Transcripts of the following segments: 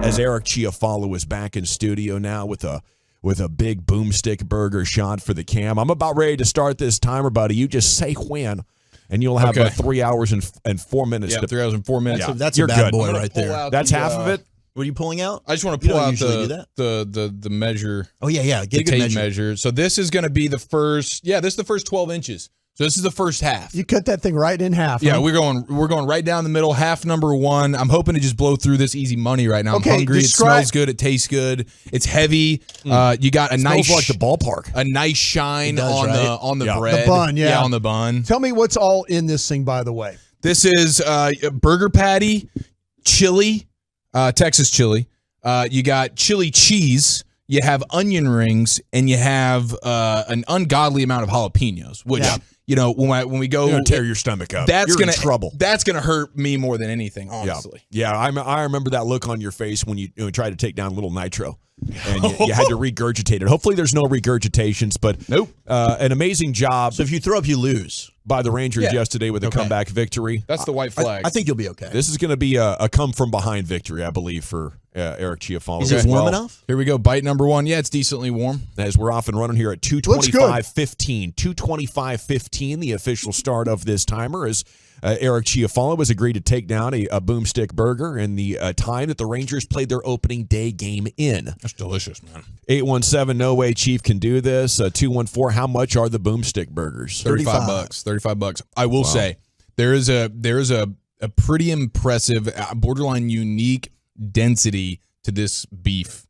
as Eric Chiofalo is back in studio now with a big Boomstick Burger shot for the cam. I'm about ready to start this timer, buddy. You just say when, and you'll have 3 hours and 4 minutes. Yeah, 3 hours and 4 minutes. Yeah. That's You're a bad good. boy right there. That's half of it. What are you pulling out? I just want to pull out usually do the measure. Oh, yeah. Get a good tape measure. So this is going to be the first. Yeah, this is the first 12 inches. So this is the first half. You cut that thing right in half. Yeah, huh? we're going right down the middle. Half number one. I'm hoping to just blow through this easy money right now. I'm hungry. It smells good. It tastes good. It's heavy. You got a nice, smells like the ballpark. A nice shine on the Yeah. bread. The bun, yeah, on the bun. Tell me what's all in this thing, by the way. This is a burger patty, chili, Texas chili. You got chili cheese. You have onion rings, and you have an ungodly amount of jalapenos, which when we go, You're gonna tear your stomach up. You're in trouble. That's gonna hurt me more than anything, honestly. Yeah. I remember that look on your face when you tried to take down a little nitro, and you had to regurgitate it. Hopefully, there's no regurgitations, but nope. An amazing job. So if you throw up, you lose. By the Rangers yesterday with a comeback victory. That's the white flag. I think you'll be okay. This is going to be a come from behind victory, I believe, for Eric Chiofalo. Is it warm enough? Here we go. Bite number one. Yeah, it's decently warm. As we're off and running here at 2:25:15. 2:25:15, the official start of this timer, as Eric Chiofalo has agreed to take down a Boomstick Burger in the time that the Rangers played their opening day game in. That's delicious, man. 817, no way Chief can do this. 214, how much are the Boomstick Burgers? $35. $35. I will say there is a pretty impressive, borderline unique density to this beef.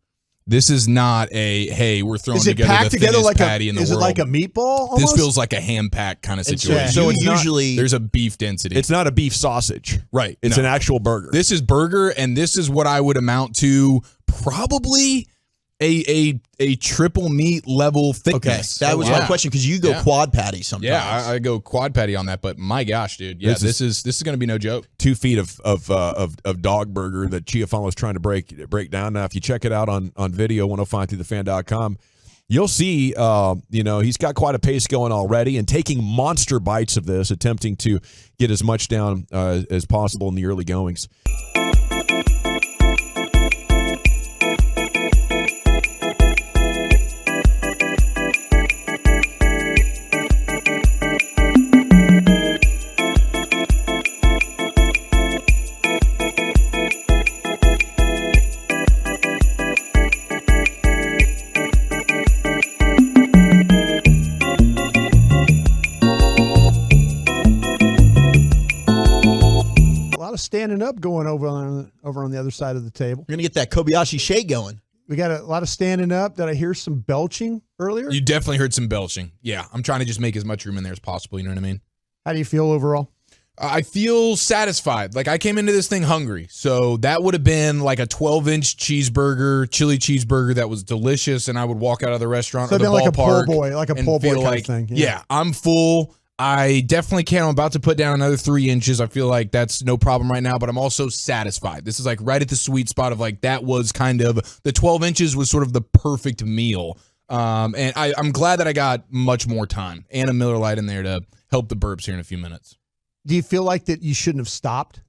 This is not we're throwing together the thinnest patty in the world. Is it like a meatball almost? This feels like a ham pack kind of situation. So usually there's a beef density. It's not a beef sausage. Right. It's an actual burger. This is burger, and this is what I would amount to probably a triple meat level thickness. That was my question, because you go quad patty sometimes. Yeah, I go quad patty on that, but my gosh, dude, this is going to be no joke. 2 feet of dog burger that Chiofalo is trying to break down. Now, if you check it out on video, 105throughthefan.com, you'll see, he's got quite a pace going already and taking monster bites of this, attempting to get as much down as possible in the early goings. Standing up going over on the other side of the table. We're going to get that Kobayashi shake going. We got a lot of standing up. Did I hear some belching earlier? You definitely heard some belching. Yeah, I'm trying to just make as much room in there as possible. You know what I mean? How do you feel overall? I feel satisfied. Like, I came into this thing hungry. So that would have been like a 12-inch cheeseburger, chili cheeseburger that was delicious, and I would walk out of the restaurant or the ballpark. Like a pull boy kind of thing. Yeah, I'm full. I definitely can't. I'm about to put down another 3 inches. I feel like that's no problem right now, but I'm also satisfied. This is like right at the sweet spot of like, that was kind of, the 12 inches was sort of the perfect meal. And I'm glad that I got much more time and a Miller Lite in there to help the burps here in a few minutes. Do you feel like that you shouldn't have stopped?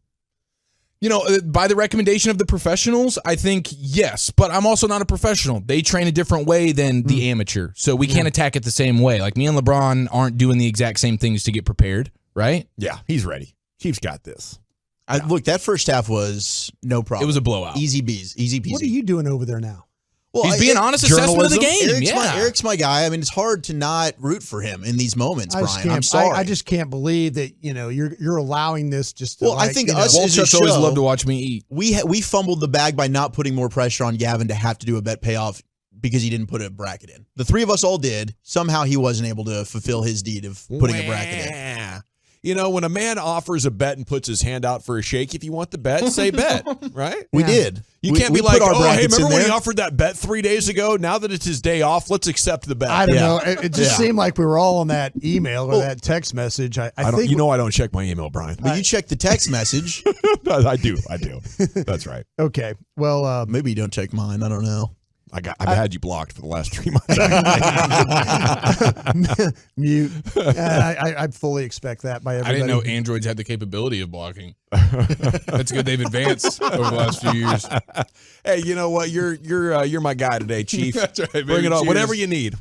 By the recommendation of the professionals, I think yes, but I'm also not a professional. They train a different way than the amateur, so we can't attack it the same way. Like, me and LeBron aren't doing the exact same things to get prepared, right? Yeah, he's ready. Chief's got this. Look, that first half was no problem. It was a blowout. Easy bees, easy peasy. What are you doing over there now? Well, he's being honest assessment of the game. Eric's my guy. I mean, it's hard to not root for him in these moments, Brian. I'm sorry. I just can't believe that you're allowing this just to. Well, I think us as a show, always love to watch me eat. We fumbled the bag by not putting more pressure on Gavin to have to do a bet payoff because he didn't put a bracket in. The three of us all did. Somehow he wasn't able to fulfill his deed of putting a bracket in. When a man offers a bet and puts his hand out for a shake, if you want the bet, say bet, right? We did. You can't be like, hey, remember when he offered that bet 3 days ago? Now that it's his day off, let's accept the bet. I don't know. It just seemed like we were all on that email or that text message. I think I don't check my email, Brian. But you check the text message. I do. That's right. Okay. Well, maybe you don't check mine. I don't know. I've had you blocked for the last 3 months. Mute. I fully expect that by everybody. I didn't know Androids had the capability of blocking. That's good. They've advanced over the last few years. Hey, you know what? You're my guy today, Chief. That's right, baby. Bring it on. Cheers. Whatever you need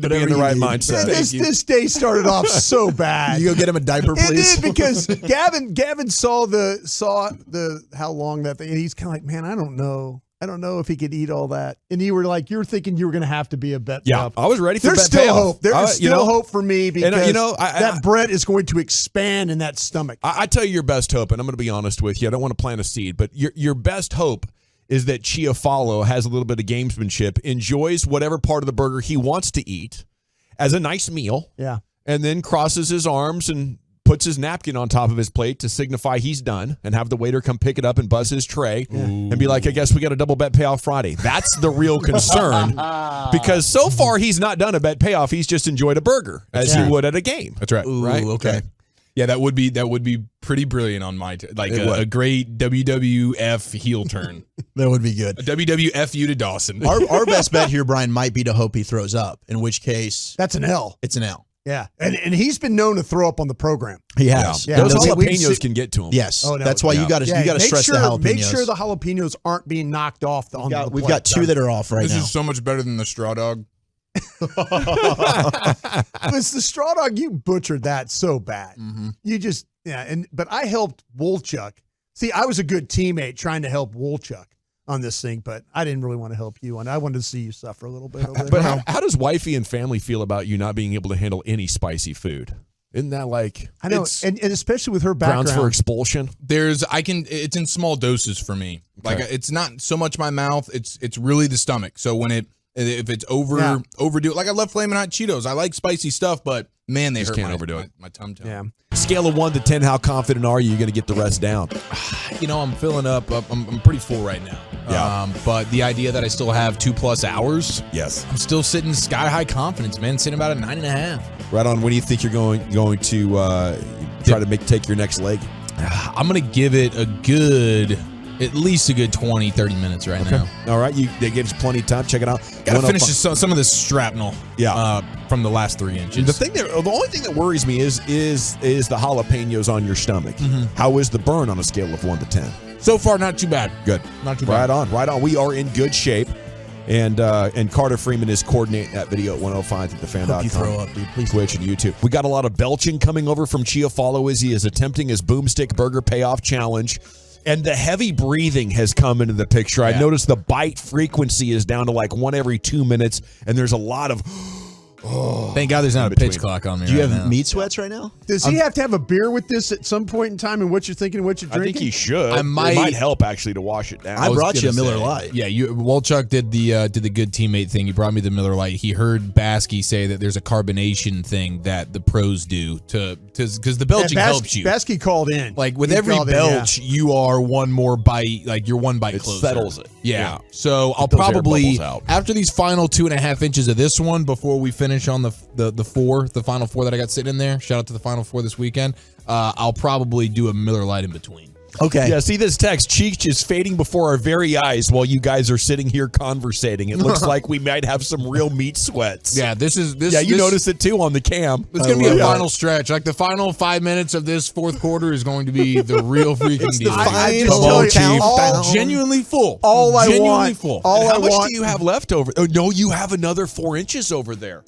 to be in the right mindset. This day started off so bad. You go get him a diaper, please. It did, because Gavin saw the how long that thing, and he's kind of like, man, I don't know if he could eat all that. And you were thinking you were going to have to be a bet. Yeah, I was ready for There's bet still payoff. hope. There is still hope for me, because that bread is going to expand in that stomach. I tell you your best hope, and I'm going to be honest with you. I don't want to plant a seed, but your best hope is that Chiofalo has a little bit of gamesmanship, enjoys whatever part of the burger he wants to eat as a nice meal, and then crosses his arms and puts his napkin on top of his plate to signify he's done, and have the waiter come pick it up and buzz his tray and be like, I guess we got a double bet payoff Friday. That's the real concern, because so far he's not done a bet payoff. He's just enjoyed a burger as he would at a game. That's right. Ooh, right? Okay. Yeah, that would be pretty brilliant on my a great WWF heel turn. That would be good. A WWF you to Dawson. Our best bet here, Brian, might be to hope he throws up, in which case That's an L. it's an L. Yeah, and he's been known to throw up on the program. He has. Yeah. Those We've jalapenos can get to him. Yes. Oh, no. That's why you got to stress the jalapenos. Make sure the jalapenos aren't being knocked off on the plate. We've got two that are off right This now. is so much better than the straw dog. It's the straw dog. You butchered that so bad. You just but I helped Woolchuck. See, I was a good teammate trying to help Woolchuck on this thing, but I didn't really want to help you, and I wanted to see you suffer a little bit over there. But how does wifey and family feel about you not being able to handle any spicy food? Isn't that like, I know, and especially with her background, grounds for expulsion? It's in small doses for me. Okay. Like, it's not so much my mouth, it's really the stomach. So if it's overdo it, like I love Flamin' Hot Cheetos. I like spicy stuff, but man, they Just hurt can't overdo it. my tum-tum. Yeah. Scale of 1 to 10, how confident are you going to get the rest down? I'm filling up. I'm pretty full right now. Yeah. But the idea that I still have 2+ hours, Yes. I'm still sitting sky high confidence, man. Sitting about a 9.5. Right on. When do you think you're going to try to take your next leg? I'm gonna give it at least a good 20, 30 minutes right now. All right. That gives plenty of time. Check it out. Gotta finish some of this shrapnel. Yeah. From the last 3 inches. The only thing that worries me is the jalapenos on your stomach. How is the burn on a scale of 1 to 10? So far, not too bad. Good. Not too bad. Right on. We are in good shape. And Carter Freeman is coordinating that video at 105thethefan.com. Hope you throw up, dude. Please. Twitch and YouTube. We got a lot of belching coming over from Chiofalo as he is attempting his Boomstick Burger Payoff Challenge. And the heavy breathing has come into the picture. I noticed the bite frequency is down to like 1 every 2 minutes, and there's a lot of... Thank God there's not a pitch clock on me. Do you right have now. meat sweats right now? Does he have to have a beer with this at some point in time, and what you're thinking, what you're I drinking? think he should. I It might might help actually to wash it down. I brought you a gonna Miller say, Lite. Yeah, Wolchuk did the good teammate thing. He brought me the Miller Lite. He heard Baskey say that there's a carbonation thing that the pros do because the belching helps you. Baskey called in. Like with He every called in, belch, you are one more bite. Like you're one bite It closer. settles it. Yeah. So I'll those air probably bubbles out. after these final 2.5 inches of this one, before we finish on the final four that I got sitting in there. Shout out to the final four this weekend. I'll probably do a Miller Lite in between. Okay. Yeah, see this text. Cheech is fading before our very eyes while you guys are sitting here conversating. It looks like we might have some real meat sweats. Yeah, this. Yeah, you notice it too on the cam. It's going to be a final stretch. Like the final 5 minutes of this fourth quarter is going to be the real freaking deal. I just Come tell on, you, Chief. all- Genuinely full. All I Genuinely want- full. all How I much want- do you have left over? Oh, no, you have another 4 inches over there.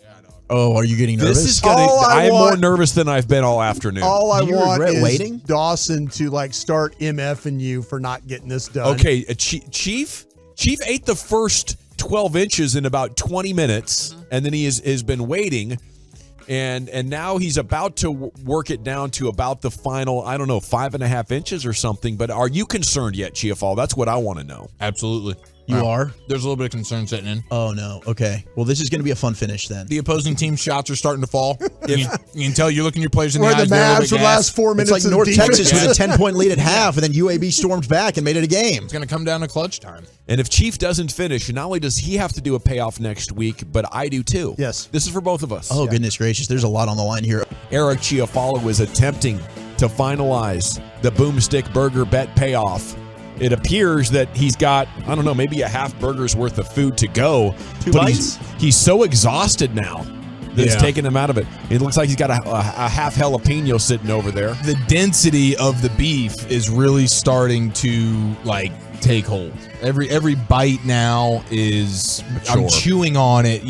Oh, are you getting nervous? This is gonna. All I I'm more want- nervous than I've been all afternoon. All I Do you want regret is waiting? Dawson to start MFing you for not getting this done. Okay, Chief ate the first 12 inches in about 20 minutes, and then he has been waiting, and now he's about to work it down to about the final, 5.5 inches or something. But are you concerned yet, Chiofalo? That's what I want to know. Absolutely. You are? There's a little bit of concern setting in. Oh, no. Okay. Well, this is going to be a fun finish then. The opposing team's shots are starting to fall. You can tell you're looking your players in Where the the eyes. they're a little Mavs bit for the last gassed. 4 minutes It's like of North the defense. Texas with a 10-point lead at half, and then UAB stormed back and made it a game. It's going to come down to clutch time. And if Chief doesn't finish, not only does he have to do a payoff next week, but I do too. Yes. This is for both of us. Oh, goodness gracious. There's a lot on the line here. Eric Chiofalo is attempting to finalize the Boomstick Burger bet payoff. it appears that he's got, I don't know, maybe a half burger's worth of food to go. Two but bites? He's so exhausted now that it's taking him out of it. It looks like he's got a half jalapeno sitting over there. The density of the beef is really starting to like take hold. Every bite now is I'm chewing on it,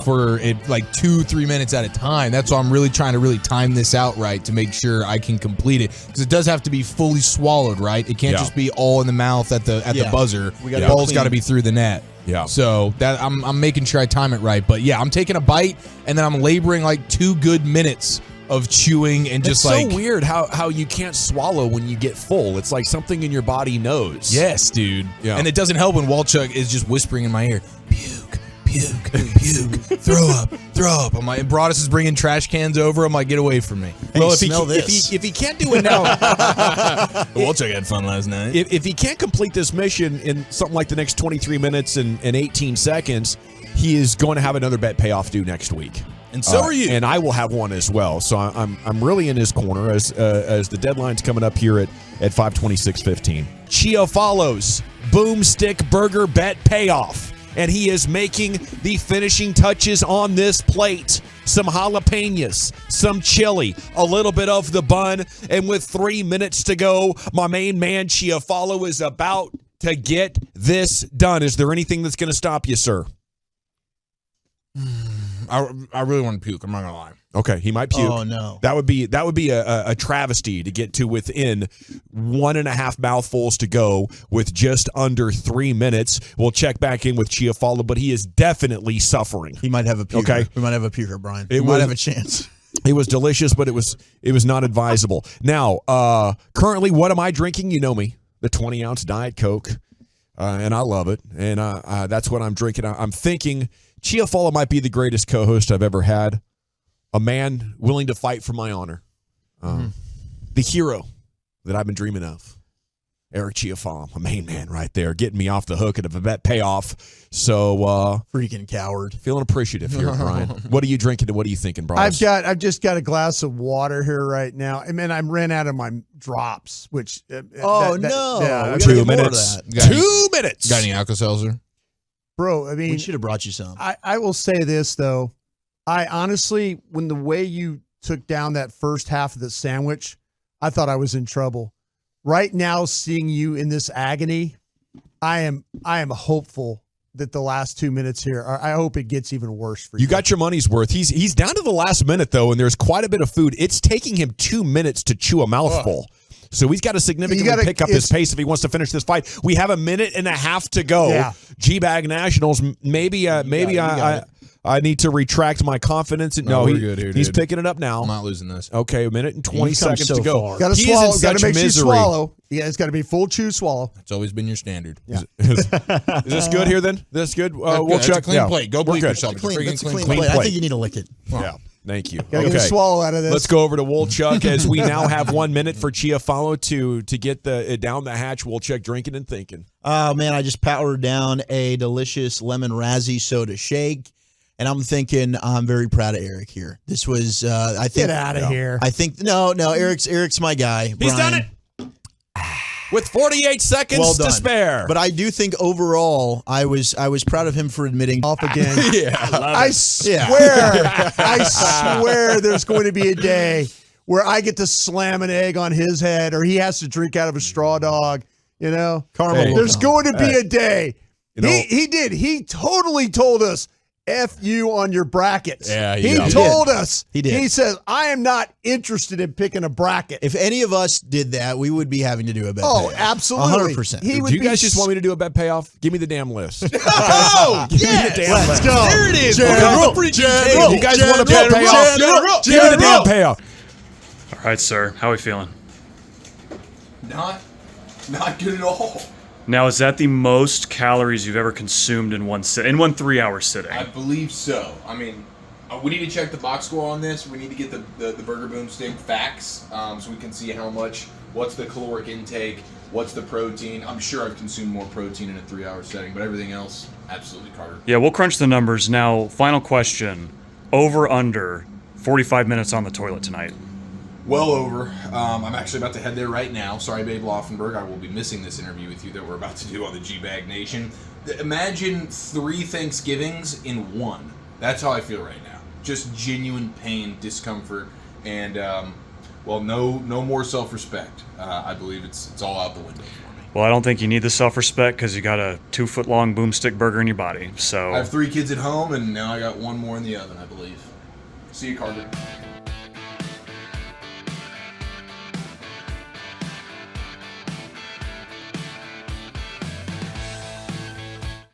for it like 2-3 minutes at a time. That's why I'm really trying to time this out right to make sure I can complete it, because it does have to be fully swallowed, right? It can't just be all in the mouth at the buzzer. The ball's got to be through the net. Yeah. So that I'm making sure I time it right. But yeah, I'm taking a bite and then I'm laboring like 2 good minutes of chewing and just it's so weird how you can't swallow when you get full. It's like something in your body knows. Yes, dude. Yeah. And it doesn't help when Walchuk is just whispering in my ear, puke, puke, puke, throw up. I'm like, and Broadus is bringing trash cans over. I'm like, get away from me. Hey, Well, if he can't do it now, Walchuk had fun last night. if he can't complete this mission in something like the next 23 minutes and 18 seconds, he is going to have another bet payoff due next week. And so are you. And I will have one as well. So I'm really in his corner as the deadline's coming up here at 5:26:15. Chiofalo's Boomstick Burger bet payoff, and he is making the finishing touches on this plate. Some jalapenos, some chili, a little bit of the bun, and with 3 minutes to go, my main man Chiofalo is about to get this done. Is there anything that's going to stop you, sir? I really want to puke. I'm not gonna lie. Okay, he might puke. Oh no, that would be a travesty to get to within 1.5 mouthfuls to go with just under 3 minutes. We'll check back in with Chiofalo, but he is definitely suffering. he might have a puker. Okay. We might have a puker, Brian. It We might was- have a chance. It was delicious, but it was not advisable. Now, currently, what am I drinking? You know me, the 20-ounce Diet Coke, and I love it. And that's what I'm drinking. I'm thinking Chiofalo might be the greatest co-host I've ever had. A man willing to fight for my honor. The hero that I've been dreaming of. Eric Chiofalo, my main man right there, getting me off the hook at a bet payoff. So Freaking coward. feeling appreciative here, Brian. What are you drinking and what are you thinking, bro? I've just got a glass of water here right now. I mean, I ran out of my drops, which No. yeah, We that's- gotta 2 get more of minutes. that. Got any- 2 minutes. Got any Alka-Seltzer? bro. I mean, We should have brought you some. I will say this though. I honestly, when the way you took down that first half of the sandwich, I thought I was in trouble. Right now, seeing you in this agony, I am hopeful that the last 2 minutes here, I hope it gets even worse for you. You got your money's worth. He's down to the last minute though, and there's quite a bit of food. It's taking him 2 minutes to chew a mouthful. So he's got to significantly pick up his pace if he wants to finish this fight. We have 1.5 minutes to go. Yeah. GBag Nationals. Maybe I need to retract my confidence. No, we're good here, he's dude. picking it up now. I'm not losing this. Okay, 1 minute and 20 You've come seconds so to go. far. Got to He is in swallow. Got to such make sure you misery. swallow. Yeah, it's got to be full chew swallow. It's always been your standard. Yeah. Is this good here then? This good? We'll That's check. a clean plate. Go We're bleep good. yourself. It's a freaking That's a clean clean plate. I plate. think you need to lick it. Yeah. Thank you. Got to get a swallow out of this. Let's go over to Wolchuk as we now have 1 minute for Chiofalo to get the down the hatch. Wolchuk drinking and thinking. Oh, man, I just powered down a delicious lemon razzie soda shake, and I'm thinking I'm very proud of Eric here. This was, I think. Get out of here. I think, no, Eric's my guy. He's Brian. done it with 48 seconds Well to done. spare. But I do think overall, I was proud of him for admitting Off again. yeah. I swear there's going to be a day where I get to slam an egg on his head or he has to drink out of a straw dog, you know? Karma will There's come. going to be a day. You know- He did. He totally told us, F you on your brackets. Yeah, he yeah. told us. He did. He says, I am not interested in picking a bracket. If any of us did that, we would be having to do a bet. Oh, payoff. absolutely. 100%. He would Do you be guys just want me to do a bet payoff? Give me the damn list. Oh, Give me the damn list. go. There it is. General, General, General, You guys want a bet General, payoff? General, Give me the damn payoff. All right, sir. How are we feeling? Not good at all. Now, is that the most calories you've ever consumed in one 3-hour sitting? I believe so. I mean, we need to check the box score on this. We need to get the Burger Boomstick facts so we can see how much, what's the caloric intake, what's the protein. I'm sure I've consumed more protein in a 3-hour setting, but everything else, absolutely, Carter. Yeah, we'll crunch the numbers. Now, final question. Over, under, 45 minutes on the toilet tonight. Well over. I'm actually about to head there right now. Sorry, Babe Laufenberg. I will be missing this interview with you that we're about to do on the GBag Nation. Imagine 3 Thanksgivings in one. That's how I feel right now. Just genuine pain, discomfort, and no more self-respect. I believe it's all out the window for me. Well, I don't think you need the self-respect because you got a 2-foot-long Boomstick Burger in your body. So I have 3 kids at home, and now I got 1 more in the oven, I believe. See you, Carter.